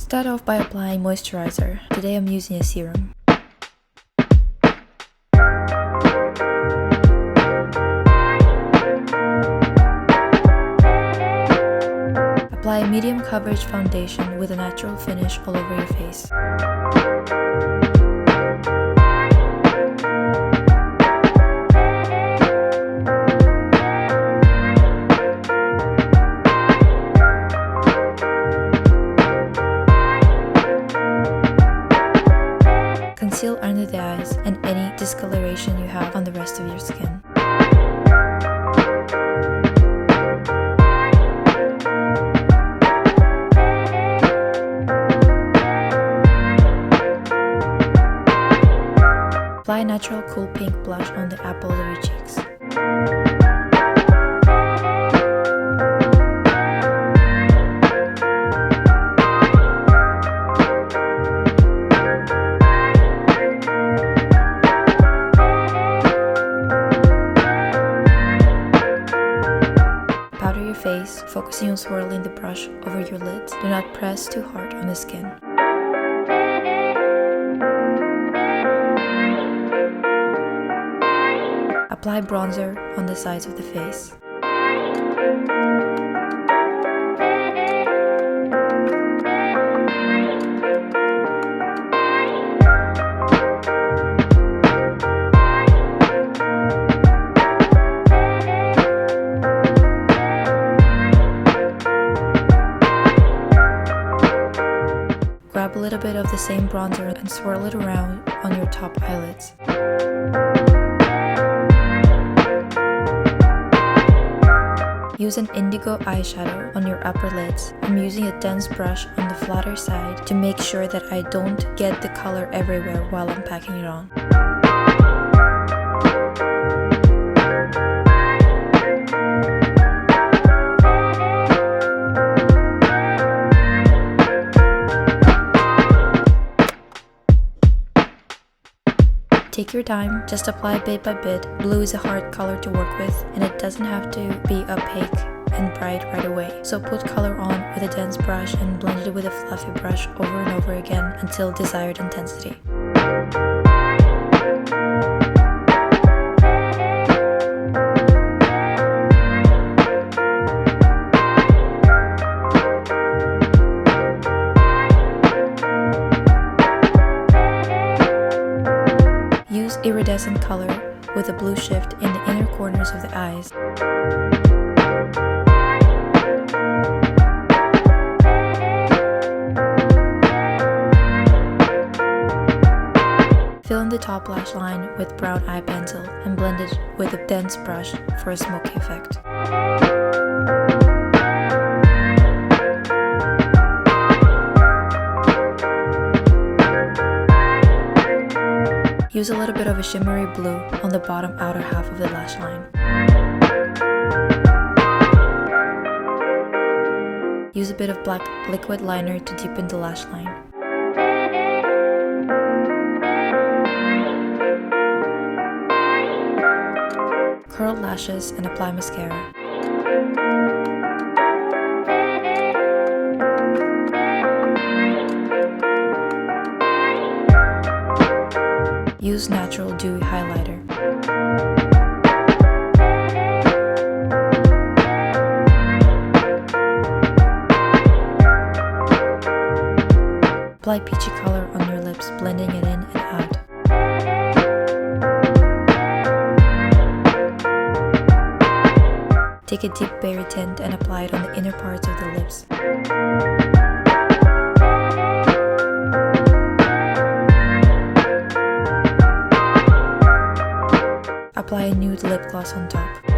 Start off by applying moisturizer. Today I'm using a serum. Apply a medium coverage foundation with a natural finish all over your face. Conceal under the eyes and any discoloration you have on the rest of your skin. Apply a natural cool pink blush on the apples of your cheeks. Powder your face, focusing on swirling the brush over your lids. Do not press too hard on the skin. Apply bronzer on the sides of the face. Grab a little bit of the same bronzer and swirl it around on your top eyelids. Use an indigo eyeshadow on your upper lids. I'm using a dense brush on the flatter side to make sure that I don't get the color everywhere while I'm packing it on. Take your time, just apply bit by bit. Blue is a hard color to work with, and it doesn't have to be opaque and bright right away. So put color on with a dense brush and blend it with a fluffy brush over and over again until desired intensity. Use iridescent color with a blue shift in the inner corners of the eyes. Fill in the top lash line with brown eye pencil and blend it with a dense brush for a smoky effect. Use a little bit of a shimmery blue on the bottom outer half of the lash line. Use a bit of black liquid liner to deepen the lash line. Curl lashes and apply mascara. Use natural dewy highlighter. Apply peachy color on your lips, blending it in and out. Take a deep berry tint and apply it on the inner parts of the lips. Apply a nude lip gloss on top.